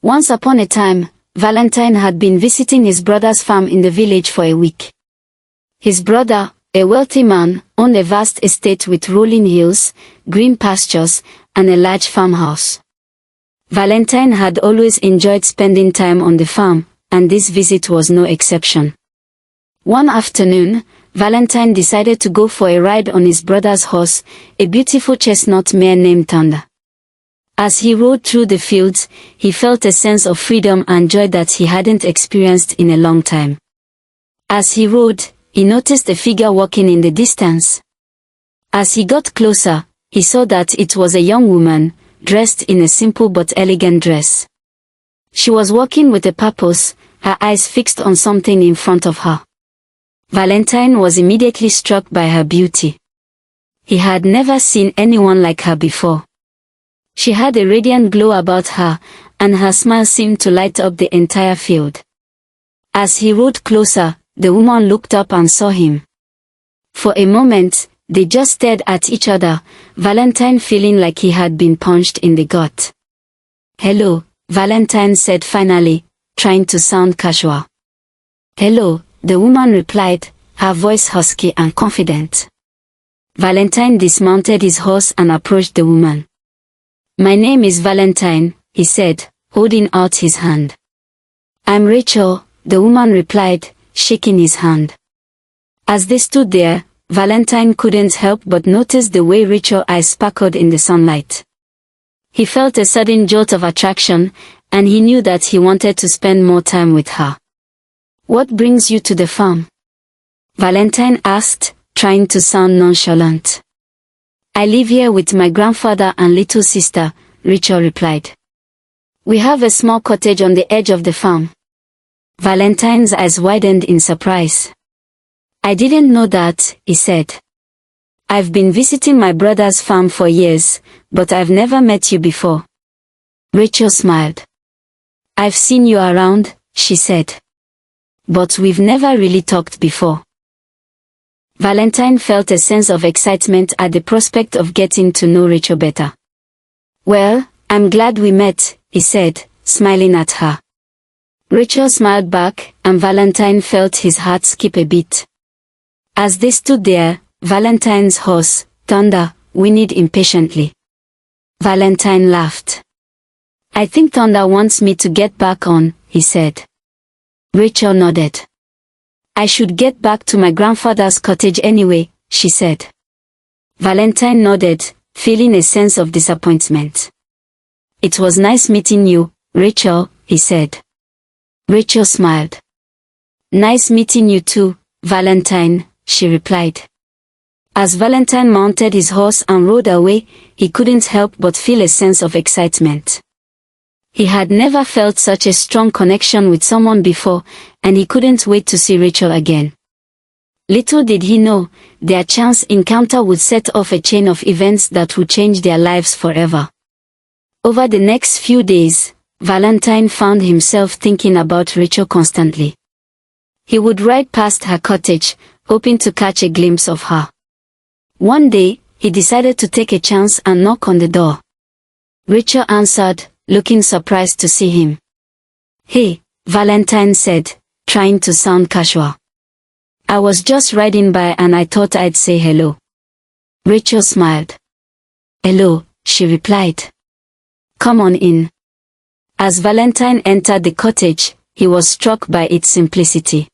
Once upon a time, Valentine had been visiting his brother's farm in the village for a week. His brother, a wealthy man, owned a vast estate with rolling hills, green pastures, and a large farmhouse. Valentine had always enjoyed spending time on the farm, and this visit was no exception. One afternoon, Valentine decided to go for a ride on his brother's horse, a beautiful chestnut mare named Thunder. As he rode through the fields, he felt a sense of freedom and joy that he hadn't experienced in a long time. As he rode, he noticed a figure walking in the distance. As he got closer, he saw that it was a young woman, dressed in a simple but elegant dress. She was walking with a purpose, her eyes fixed on something in front of her. Valentine was immediately struck by her beauty. He had never seen anyone like her before. She had a radiant glow about her, and her smile seemed to light up the entire field. As he rode closer, the woman looked up and saw him. For a moment, they just stared at each other, Valentine feeling like he had been punched in the gut. "Hello," Valentine said finally, trying to sound casual. "Hello," the woman replied, her voice husky and confident. Valentine dismounted his horse and approached the woman. "My name is Valentine," he said, holding out his hand. "I'm Rachel," the woman replied, shaking his hand. As they stood there, Valentine couldn't help but notice the way Rachel's eyes sparkled in the sunlight. He felt a sudden jolt of attraction, and he knew that he wanted to spend more time with her. "What brings you to the farm?" Valentine asked, trying to sound nonchalant. "I live here with my grandfather and little sister," Rachel replied. "We have a small cottage on the edge of the farm." Valentine's eyes widened in surprise. "I didn't know that," he said. "I've been visiting my brother's farm for years, but I've never met you before." Rachel smiled. "I've seen you around," she said. "But we've never really talked before." Valentine felt a sense of excitement at the prospect of getting to know Rachel better. "Well, I'm glad we met," he said, smiling at her. Rachel smiled back, and Valentine felt his heart skip a beat. As they stood there, Valentine's horse, Thunder, whinnied impatiently. Valentine laughed. "I think Thunder wants me to get back on," he said. Rachel nodded. "I should get back to my grandfather's cottage anyway," she said. Valentine nodded, feeling a sense of disappointment. "It was nice meeting you, Rachel," he said. Rachel smiled. "Nice meeting you too, Valentine," she replied. As Valentine mounted his horse and rode away, he couldn't help but feel a sense of excitement. He had never felt such a strong connection with someone before, and he couldn't wait to see Rachel again. Little did he know, their chance encounter would set off a chain of events that would change their lives forever. Over the next few days, Valentine found himself thinking about Rachel constantly. He would ride past her cottage, hoping to catch a glimpse of her. One day, he decided to take a chance and knock on the door. Rachel answered, looking surprised to see him. "Hey," Valentine said, trying to sound casual. "I was just riding by and I thought I'd say hello." Rachel smiled. "Hello," she replied. "Come on in." As Valentine entered the cottage, he was struck by its simplicity.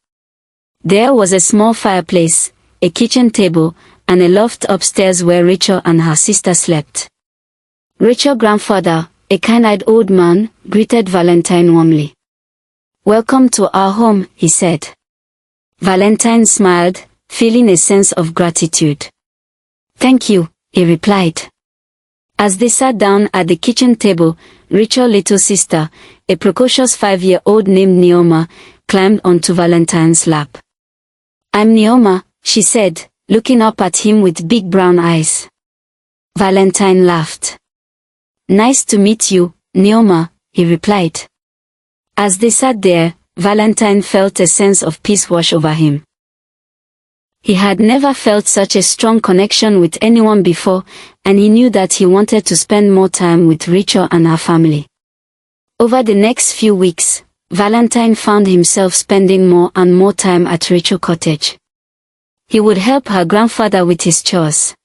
There was a small fireplace, a kitchen table, and a loft upstairs where Rachel and her sister slept. Rachel's grandfather, a kind-eyed old man, greeted Valentine warmly. "Welcome to our home," he said. Valentine smiled, feeling a sense of gratitude. "Thank you," he replied. As they sat down at the kitchen table, Rachel's little sister, a precocious 5-year-old named Neoma, climbed onto Valentine's lap. "I'm Neoma," she said, looking up at him with big brown eyes. Valentine laughed. "Nice to meet you, Neoma," he replied. As they sat there, Valentine felt a sense of peace wash over him. He had never felt such a strong connection with anyone before, and he knew that he wanted to spend more time with Rachel and her family. Over the next few weeks, Valentine found himself spending more and more time at Rachel's cottage. He would help her grandfather with his chores.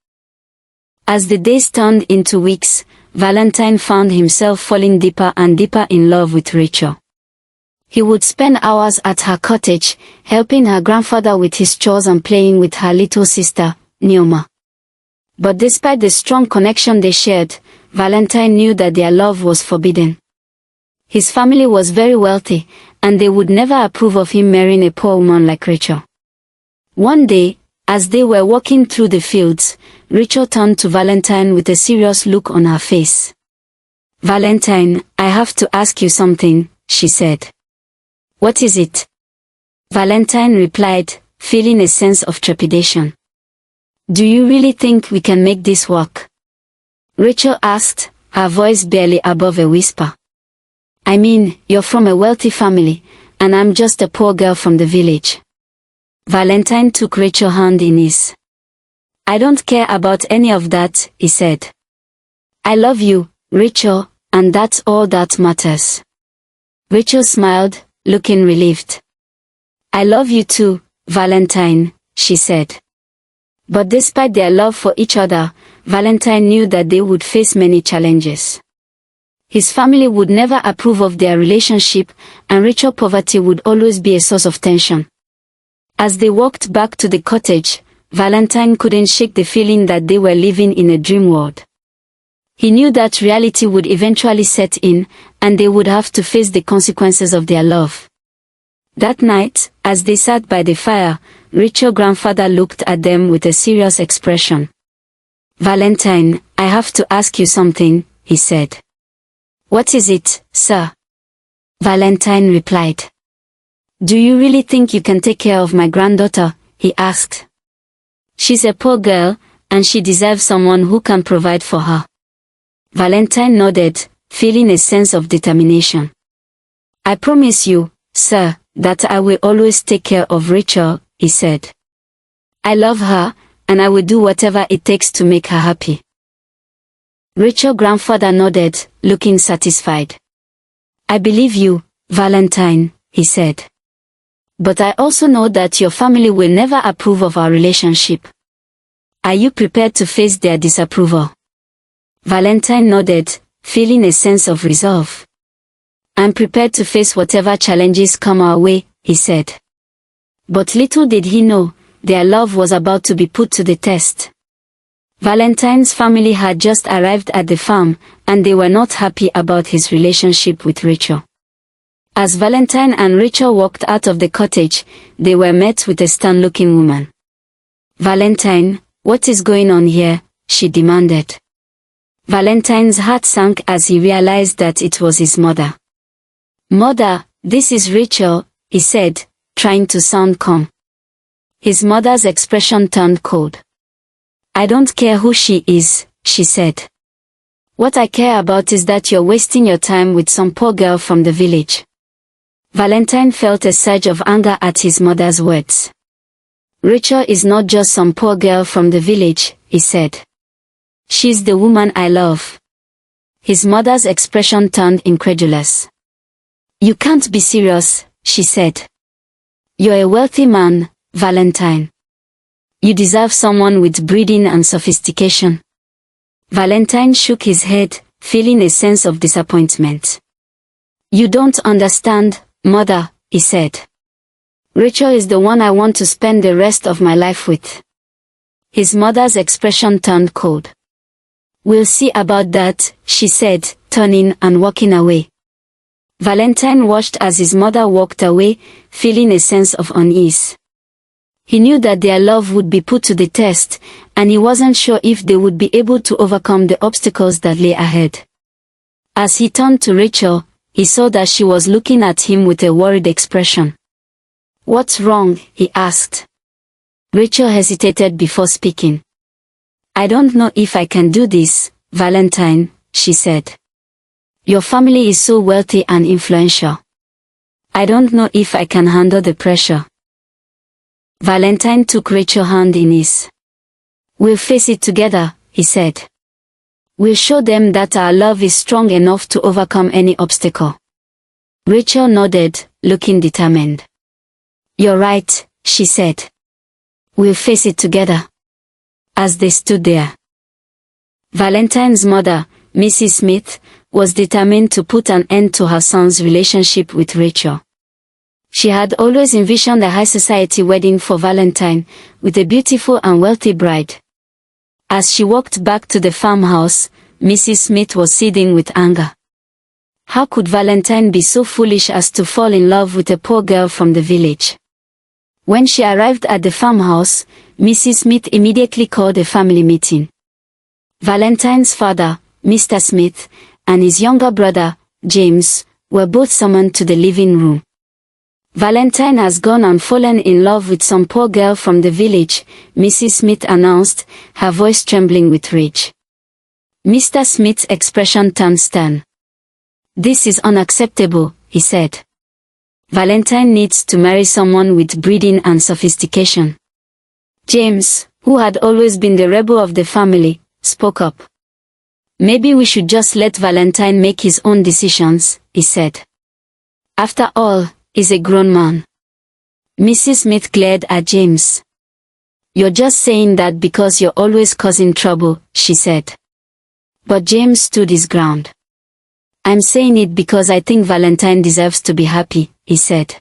As the days turned into weeks, Valentine found himself falling deeper and deeper in love with Rachel. He would spend hours at her cottage, helping her grandfather with his chores and playing with her little sister, Neoma. But despite the strong connection they shared, Valentine knew that their love was forbidden. His family was very wealthy, and they would never approve of him marrying a poor woman like Rachel. One day, as they were walking through the fields, Rachel turned to Valentine with a serious look on her face. "Valentine, I have to ask you something," she said. "What is it?" Valentine replied, feeling a sense of trepidation. "Do you really think we can make this work?" Rachel asked, her voice barely above a whisper. "I mean, you're from a wealthy family, and I'm just a poor girl from the village." Valentine took Rachel's hand in his. "I don't care about any of that," he said. "I love you, Rachel, and that's all that matters." Rachel smiled, looking relieved. "I love you too, Valentine," she said. But despite their love for each other, Valentine knew that they would face many challenges. His family would never approve of their relationship, and Rachel's poverty would always be a source of tension. As they walked back to the cottage, Valentine couldn't shake the feeling that they were living in a dream world. He knew that reality would eventually set in, and they would have to face the consequences of their love. That night, as they sat by the fire, Rachel's grandfather looked at them with a serious expression. "Valentine, I have to ask you something," he said. "What is it, sir?" Valentine replied. "Do you really think you can take care of my granddaughter?" he asked. "She's a poor girl, and she deserves someone who can provide for her." Valentine nodded, feeling a sense of determination. "I promise you, sir, that I will always take care of Rachel," he said. "I love her, and I will do whatever it takes to make her happy." Rachel's grandfather nodded, looking satisfied. "I believe you, Valentine," he said. "But I also know that your family will never approve of our relationship. Are you prepared to face their disapproval?" Valentine nodded, feeling a sense of resolve. "I'm prepared to face whatever challenges come our way," he said. But little did he know, their love was about to be put to the test. Valentine's family had just arrived at the farm, and they were not happy about his relationship with Rachel. As Valentine and Rachel walked out of the cottage, they were met with a stern-looking woman. "Valentine, what is going on here?" she demanded. Valentine's heart sank as he realized that it was his mother. "Mother, this is Rachel," he said, trying to sound calm. His mother's expression turned cold. "I don't care who she is," she said. "What I care about is that you're wasting your time with some poor girl from the village." Valentine felt a surge of anger at his mother's words. "Rachel is not just some poor girl from the village," he said. "She's the woman I love." His mother's expression turned incredulous. "You can't be serious," she said. "You're a wealthy man, Valentine. You deserve someone with breeding and sophistication." Valentine shook his head, feeling a sense of disappointment. "You don't understand, Mother," he said. "Rachel is the one I want to spend the rest of my life with." His mother's expression turned cold. "We'll see about that," she said, turning and walking away. Valentine watched as his mother walked away, feeling a sense of unease. He knew that their love would be put to the test, and he wasn't sure if they would be able to overcome the obstacles that lay ahead. As he turned to Rachel, he saw that she was looking at him with a worried expression. "What's wrong?" he asked. Rachel hesitated before speaking. "I don't know if I can do this, Valentine," she said. "Your family is so wealthy and influential. I don't know if I can handle the pressure." Valentine took Rachel's hand in his. "We'll face it together," he said. "We'll show them that our love is strong enough to overcome any obstacle." Rachel nodded, looking determined. "You're right," she said. "We'll face it together." As they stood there, Valentine's mother, Mrs. Smith, was determined to put an end to her son's relationship with Rachel. She had always envisioned a high society wedding for Valentine, with a beautiful and wealthy bride. As she walked back to the farmhouse, Mrs. Smith was seething with anger. How could Valentine be so foolish as to fall in love with a poor girl from the village? When she arrived at the farmhouse, Mrs. Smith immediately called a family meeting. Valentine's father, Mr. Smith, and his younger brother, James, were both summoned to the living room. "Valentine has gone and fallen in love with some poor girl from the village," Mrs. Smith announced, her voice trembling with rage. Mr. Smith's expression turned stern. "This is unacceptable," he said. "Valentine needs to marry someone with breeding and sophistication." James, who had always been the rebel of the family, spoke up. "Maybe we should just let Valentine make his own decisions," he said. "After all, he's a grown man." Mrs. Smith glared at James. "You're just saying that because you're always causing trouble," she said. But James stood his ground. "I'm saying it because I think Valentine deserves to be happy," he said.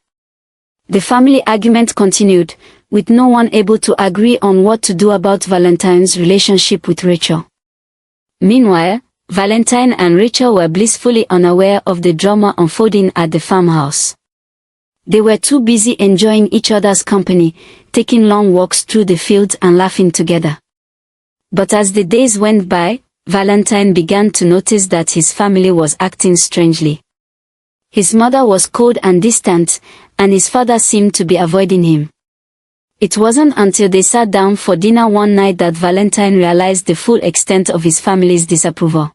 The family argument continued, with no one able to agree on what to do about Valentine's relationship with Rachel. Meanwhile, Valentine and Rachel were blissfully unaware of the drama unfolding at the farmhouse. They were too busy enjoying each other's company, taking long walks through the fields and laughing together. But as the days went by, Valentine began to notice that his family was acting strangely. His mother was cold and distant, and his father seemed to be avoiding him. It wasn't until they sat down for dinner one night that Valentine realized the full extent of his family's disapproval.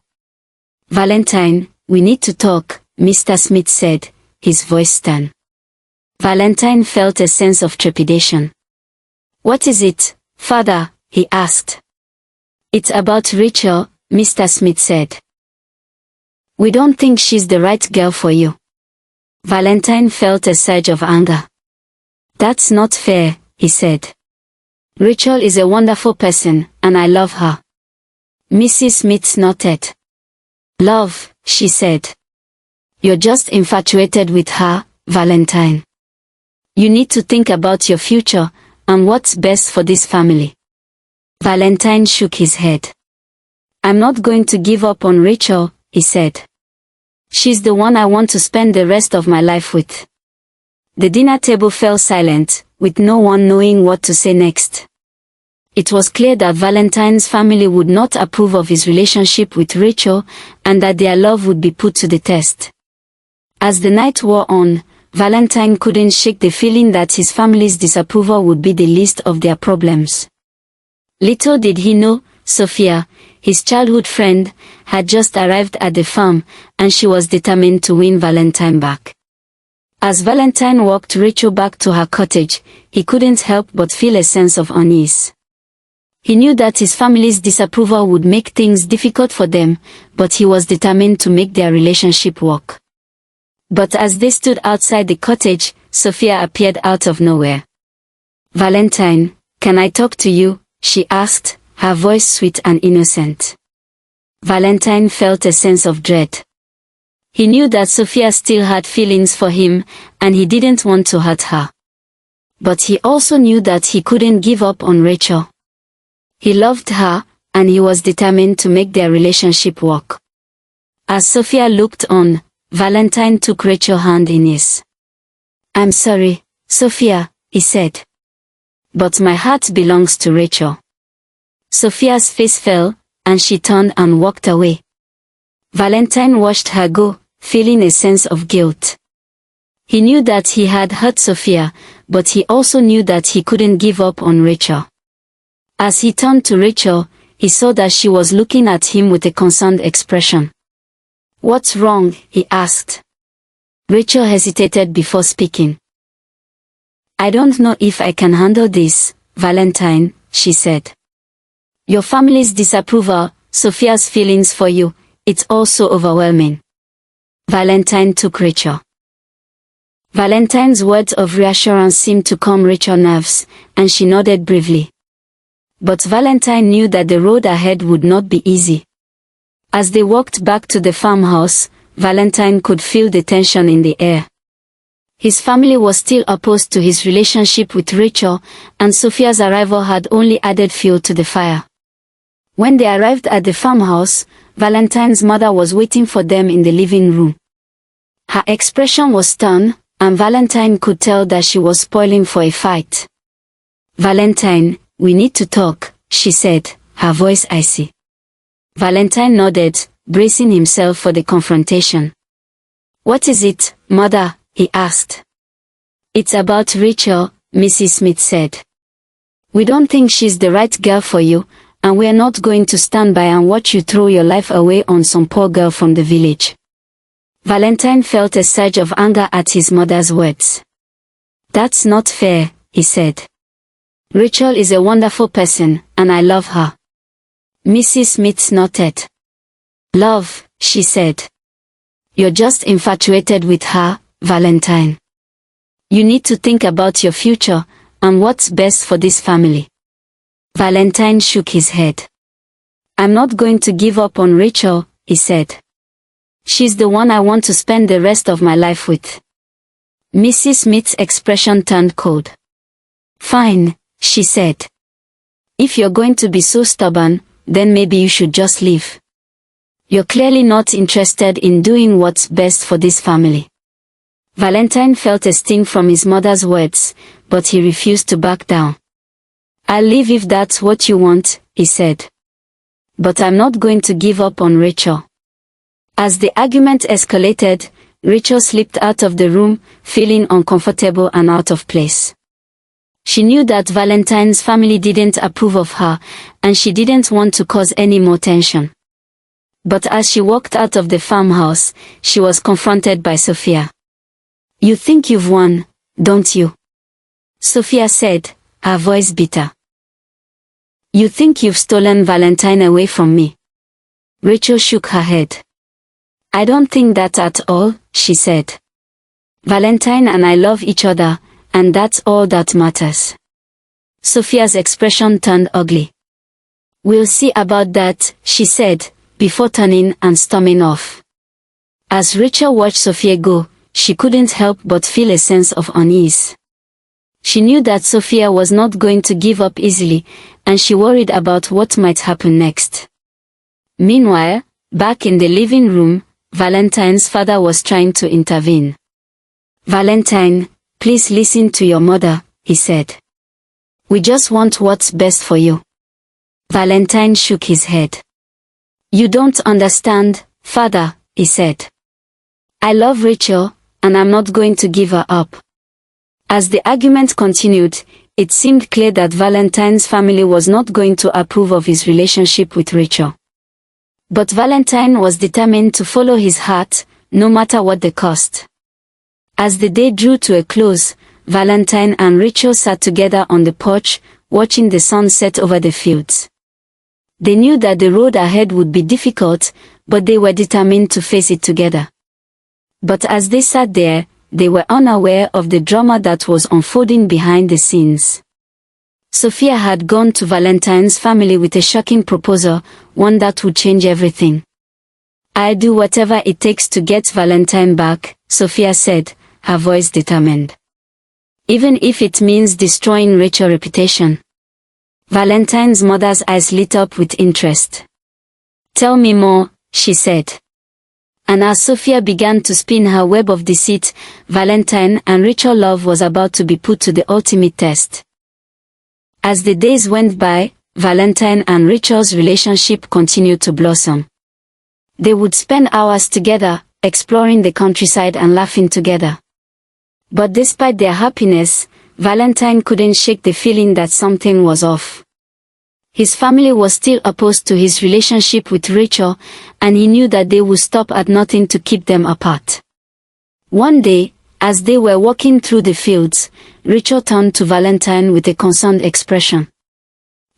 "Valentine, we need to talk," Mr. Smith said, his voice stern. Valentine felt a sense of trepidation. "What is it, father?" he asked. "It's about Rachel," Mr. Smith said. "We don't think she's the right girl for you." Valentine felt a surge of anger. "That's not fair," he said. "Rachel is a wonderful person, and I love her." Mrs. Smith nodded. "Love," she said. "You're just infatuated with her, Valentine. You need to think about your future, and what's best for this family." Valentine shook his head. "I'm not going to give up on Rachel," he said. "She's the one I want to spend the rest of my life with." The dinner table fell silent, with no one knowing what to say next. It was clear that Valentine's family would not approve of his relationship with Rachel, and that their love would be put to the test. As the night wore on, Valentine couldn't shake the feeling that his family's disapproval would be the least of their problems. Little did he know, Sophia, his childhood friend, had just arrived at the farm, and she was determined to win Valentine back. As Valentine walked Rachel back to her cottage, he couldn't help but feel a sense of unease. He knew that his family's disapproval would make things difficult for them, but he was determined to make their relationship work. But as they stood outside the cottage, Sophia appeared out of nowhere. "Valentine, can I talk to you?" she asked, her voice sweet and innocent. Valentine felt a sense of dread. He knew that Sophia still had feelings for him, and he didn't want to hurt her. But he also knew that he couldn't give up on Rachel. He loved her, and he was determined to make their relationship work. As Sophia looked on, Valentine took Rachel's hand in his. "I'm sorry, Sophia," he said. "But my heart belongs to Rachel." Sophia's face fell, and she turned and walked away. Valentine watched her go, feeling a sense of guilt. He knew that he had hurt Sophia, but he also knew that he couldn't give up on Rachel. As he turned to Rachel, he saw that she was looking at him with a concerned expression. "What's wrong?" he asked. Rachel hesitated before speaking. "I don't know if I can handle this, Valentine," she said. "Your family's disapproval, Sophia's feelings for you, it's all so overwhelming." Valentine took Rachel. Valentine's words of reassurance seemed to calm Rachel's nerves, and she nodded bravely. But Valentine knew that the road ahead would not be easy. As they walked back to the farmhouse, Valentine could feel the tension in the air. His family was still opposed to his relationship with Rachel, and Sophia's arrival had only added fuel to the fire. When they arrived at the farmhouse, Valentine's mother was waiting for them in the living room. Her expression was stern, and Valentine could tell that she was spoiling for a fight. "Valentine, we need to talk," she said, her voice icy. Valentine nodded, bracing himself for the confrontation. "What is it, Mother?" he asked. "It's about Rachel," Mrs. Smith said. "We don't think she's the right girl for you, and we're not going to stand by and watch you throw your life away on some poor girl from the village." Valentine felt a surge of anger at his mother's words. "That's not fair," he said. "Rachel is a wonderful person, and I love her." Mrs. Smith nodded. "Love," she said. "You're just infatuated with her, Valentine. You need to think about your future, and what's best for this family." Valentine shook his head. "I'm not going to give up on Rachel," he said. "She's the one I want to spend the rest of my life with." Mrs. Smith's expression turned cold. "Fine," she said. "If you're going to be so stubborn, then maybe you should just leave. You're clearly not interested in doing what's best for this family." Valentine felt a sting from his mother's words, but he refused to back down. "I'll leave if that's what you want," he said. "But I'm not going to give up on Rachel." As the argument escalated, Rachel slipped out of the room, feeling uncomfortable and out of place. She knew that Valentine's family didn't approve of her, and she didn't want to cause any more tension. But as she walked out of the farmhouse, she was confronted by Sophia. "You think you've won, don't you?" Sophia said, her voice bitter. "You think you've stolen Valentine away from me?" Rachel shook her head. "I don't think that at all," she said. "Valentine and I love each other, and that's all that matters." Sophia's expression turned ugly. "We'll see about that," she said, before turning and storming off. As Rachel watched Sophia go, she couldn't help but feel a sense of unease. She knew that Sophia was not going to give up easily, and she worried about what might happen next. Meanwhile, back in the living room, Valentine's father was trying to intervene. "Valentine, please listen to your mother," he said. "We just want what's best for you." Valentine shook his head. "You don't understand, father," he said. "I love Rachel, and I'm not going to give her up." As the argument continued, it seemed clear that Valentine's family was not going to approve of his relationship with Rachel. But Valentine was determined to follow his heart, no matter what the cost. As the day drew to a close, Valentine and Rachel sat together on the porch, watching the sun set over the fields. They knew that the road ahead would be difficult, but they were determined to face it together. But as they sat there, they were unaware of the drama that was unfolding behind the scenes. Sophia had gone to Valentine's family with a shocking proposal, one that would change everything. "I'll do whatever it takes to get Valentine back," Sophia said, her voice determined. "Even if it means destroying Rachel's reputation." Valentine's mother's eyes lit up with interest. "Tell me more," she said. And as Sophia began to spin her web of deceit, Valentine and Rachel's love was about to be put to the ultimate test. As the days went by, Valentine and Rachel's relationship continued to blossom. They would spend hours together, exploring the countryside and laughing together. But despite their happiness, Valentine couldn't shake the feeling that something was off. His family was still opposed to his relationship with Rachel, and he knew that they would stop at nothing to keep them apart. One day, as they were walking through the fields, Rachel turned to Valentine with a concerned expression.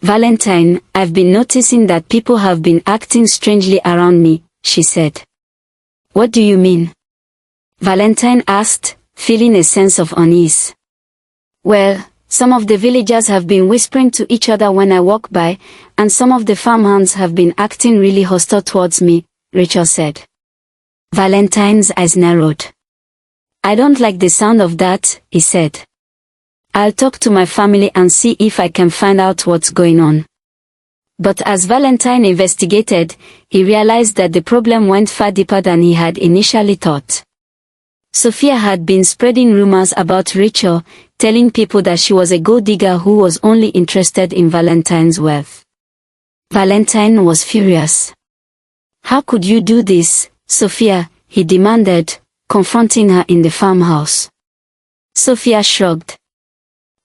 "Valentine, I've been noticing that people have been acting strangely around me," she said. "What do you mean?" Valentine asked, feeling a sense of unease. Well, some of the villagers have been whispering to each other when I walk by, and some of the farmhands have been acting really hostile towards me, Rachel said. Valentine's eyes narrowed. I don't like the sound of that, he said. I'll talk to my family and see if I can find out what's going on. But as Valentine investigated, he realized that the problem went far deeper than he had initially thought. Sophia had been spreading rumors about Rachel, telling people that she was a gold digger who was only interested in Valentine's wealth. Valentine was furious. How could you do this, Sophia? He demanded, confronting her in the farmhouse. Sophia shrugged.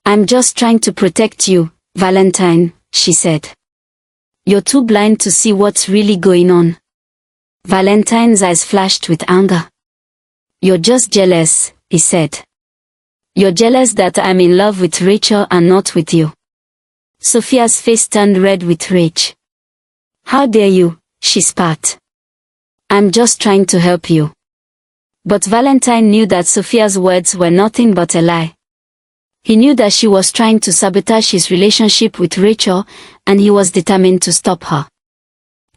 I'm just trying to protect you, Valentine, she said. You're too blind to see what's really going on. Valentine's eyes flashed with anger. You're just jealous, he said. You're jealous that I'm in love with Rachel and not with you. Sophia's face turned red with rage. How dare you, she spat. I'm just trying to help you. But Valentine knew that Sophia's words were nothing but a lie. He knew that she was trying to sabotage his relationship with Rachel, and he was determined to stop her.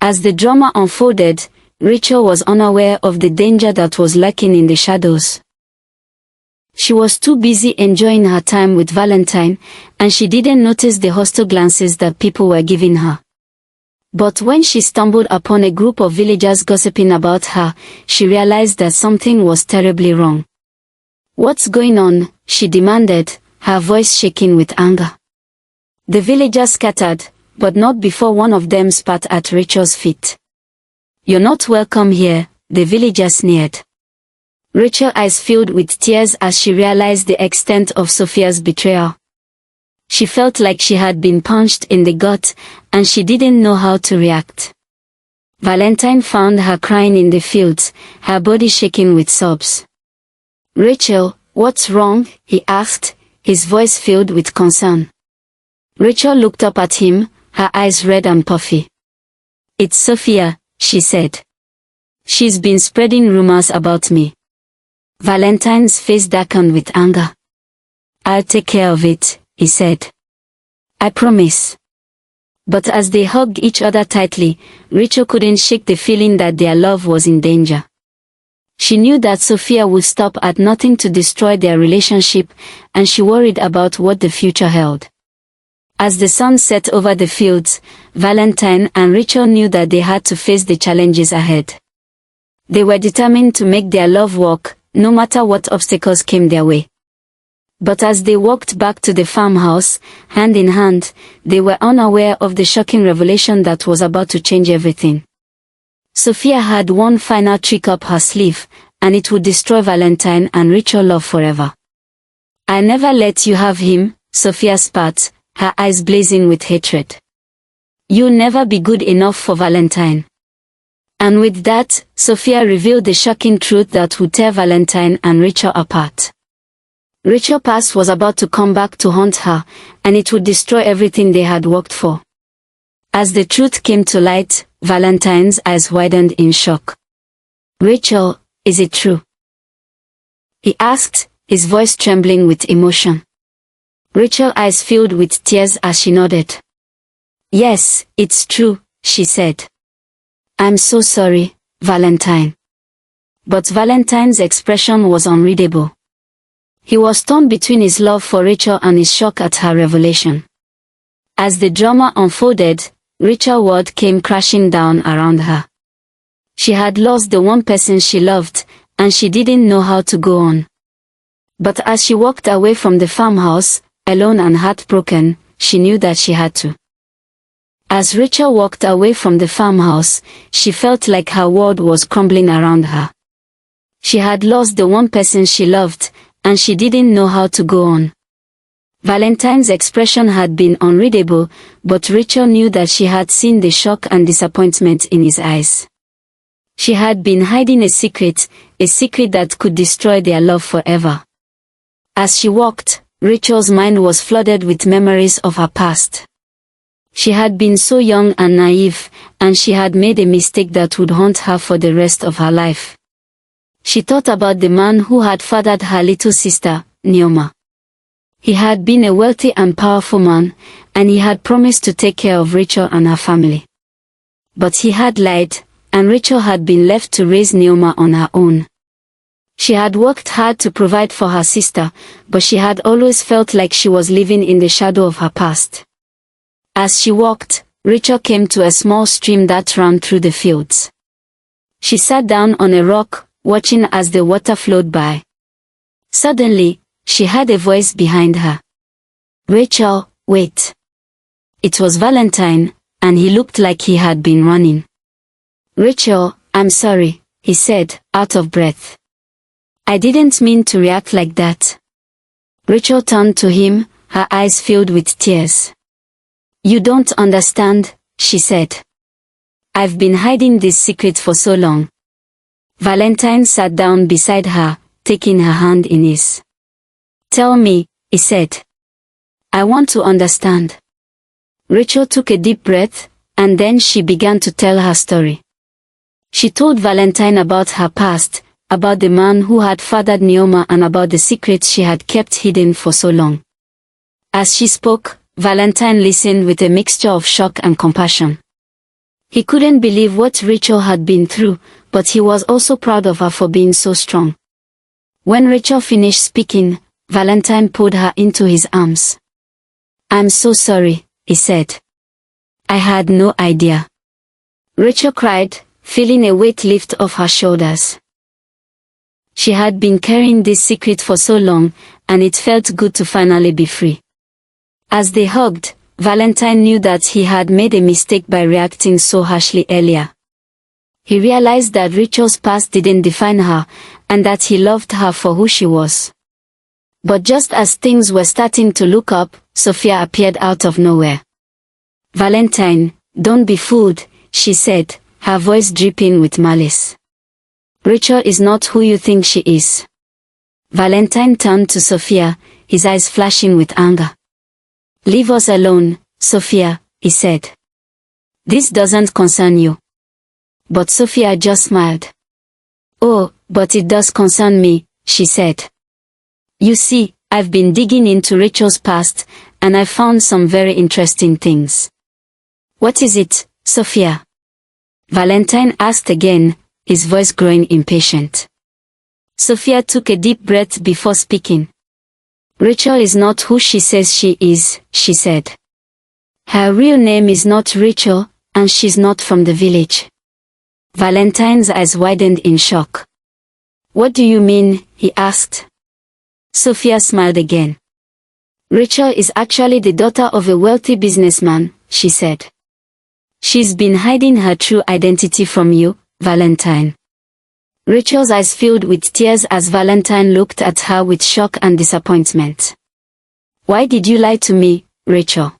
As the drama unfolded, Rachel was unaware of the danger that was lurking in the shadows. She was too busy enjoying her time with Valentine, and she didn't notice the hostile glances that people were giving her. But when she stumbled upon a group of villagers gossiping about her, she realized that something was terribly wrong. What's going on? She demanded, her voice shaking with anger. The villagers scattered, but not before one of them spat at Rachel's feet. You're not welcome here, the villagers sneered. Rachel's eyes filled with tears as she realized the extent of Sophia's betrayal. She felt like she had been punched in the gut, and she didn't know how to react. Valentine found her crying in the fields, her body shaking with sobs. Rachel, what's wrong? He asked, his voice filled with concern. Rachel looked up at him, her eyes red and puffy. It's Sophia, she said. She's been spreading rumors about me. Valentine's face darkened with anger. I'll take care of it, he said. I promise. But as they hugged each other tightly, Rachel couldn't shake the feeling that their love was in danger. She knew that Sophia would stop at nothing to destroy their relationship, and she worried about what the future held. As the sun set over the fields, Valentine and Rachel knew that they had to face the challenges ahead. They were determined to make their love work, no matter what obstacles came their way. But as they walked back to the farmhouse, hand in hand, they were unaware of the shocking revelation that was about to change everything. Sophia had one final trick up her sleeve, and it would destroy Valentine and Rachel's love forever. I never let you have him, Sophia spat, her eyes blazing with hatred. You'll never be good enough for Valentine. And with that, Sophia revealed the shocking truth that would tear Valentine and Rachel apart. Rachel's past was about to come back to haunt her, and it would destroy everything they had worked for. As the truth came to light, Valentine's eyes widened in shock. Rachel, is it true? He asked, his voice trembling with emotion. Rachel's eyes filled with tears as she nodded. Yes, it's true, she said. I'm so sorry, Valentine. But Valentine's expression was unreadable. He was torn between his love for Rachel and his shock at her revelation. As the drama unfolded, Rachel's world came crashing down around her. She had lost the one person she loved, and she didn't know how to go on. But as she walked away from the farmhouse, alone and heartbroken, she knew that she had to. As Rachel walked away from the farmhouse, she felt like her world was crumbling around her. She had lost the one person she loved, and she didn't know how to go on. Valentine's expression had been unreadable, but Rachel knew that she had seen the shock and disappointment in his eyes. She had been hiding a secret that could destroy their love forever. As she walked, Rachel's mind was flooded with memories of her past. She had been so young and naive, and she had made a mistake that would haunt her for the rest of her life. She thought about the man who had fathered her little sister, Neoma. He had been a wealthy and powerful man, and he had promised to take care of Rachel and her family. But he had lied, and Rachel had been left to raise Neoma on her own. She had worked hard to provide for her sister, but she had always felt like she was living in the shadow of her past. As she walked, Rachel came to a small stream that ran through the fields. She sat down on a rock, watching as the water flowed by. Suddenly, she heard a voice behind her. "Rachel, wait." It was Valentine, and he looked like he had been running. "Rachel, I'm sorry," he said, out of breath. "I didn't mean to react like that." Rachel turned to him, her eyes filled with tears. "You don't understand," she said. "I've been hiding this secret for so long." Valentine sat down beside her, taking her hand in his. "Tell me," he said. "I want to understand." Rachel took a deep breath, and then she began to tell her story. She told Valentine about her past, about the man who had fathered Neoma, and about the secrets she had kept hidden for so long. As she spoke, Valentine listened with a mixture of shock and compassion. He couldn't believe what Rachel had been through, but he was also proud of her for being so strong. When Rachel finished speaking, Valentine pulled her into his arms. "I'm so sorry," he said. "I had no idea." Rachel cried, feeling a weight lift off her shoulders. She had been carrying this secret for so long, and it felt good to finally be free. As they hugged, Valentine knew that he had made a mistake by reacting so harshly earlier. He realized that Rachel's past didn't define her, and that he loved her for who she was. But just as things were starting to look up, Sophia appeared out of nowhere. "Valentine, don't be fooled," she said, her voice dripping with malice. "Rachel is not who you think she is." Valentine turned to Sophia, his eyes flashing with anger. "Leave us alone, Sophia," he said. "This doesn't concern you." But Sophia just smiled. "Oh, but it does concern me," she said. "You see, I've been digging into Rachel's past, and I found some very interesting things." "What is it, Sophia?" Valentine asked again, his voice growing impatient. Sophia took a deep breath before speaking. "Rachel is not who she says she is," she said. "Her real name is not Rachel, and she's not from the village." Valentine's eyes widened in shock. "What do you mean?" he asked. Sophia smiled again. "Rachel is actually the daughter of a wealthy businessman," she said. "She's been hiding her true identity from you, Valentine." Rachel's eyes filled with tears as Valentine looked at her with shock and disappointment. "Why did you lie to me, Rachel?"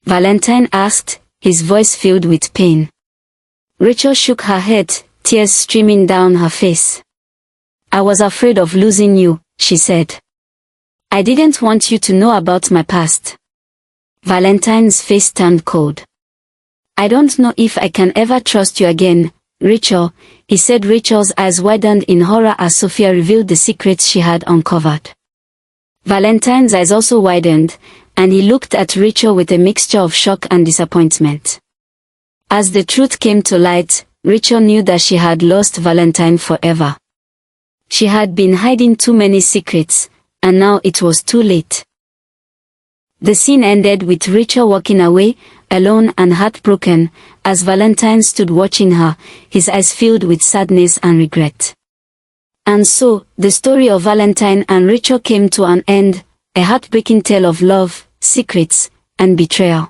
Valentine asked, his voice filled with pain. Rachel shook her head, tears streaming down her face. "I was afraid of losing you," she said. "I didn't want you to know about my past." Valentine's face turned cold. "I don't know if I can ever trust you again, Rachel," he said. Rachel's eyes widened in horror as Sophia revealed the secrets she had uncovered. Valentine's eyes also widened, and he looked at Rachel with a mixture of shock and disappointment. As the truth came to light, Rachel knew that she had lost Valentine forever. She had been hiding too many secrets, and now it was too late. The scene ended with Rachel walking away, alone and heartbroken, as Valentine stood watching her, his eyes filled with sadness and regret. And so, the story of Valentine and Rachel came to an end, a heartbreaking tale of love, secrets, and betrayal.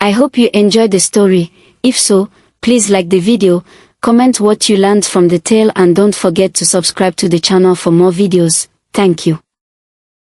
I hope you enjoyed the story. If so, please like the video, comment what you learned from the tale, and don't forget to subscribe to the channel for more videos. Thank you.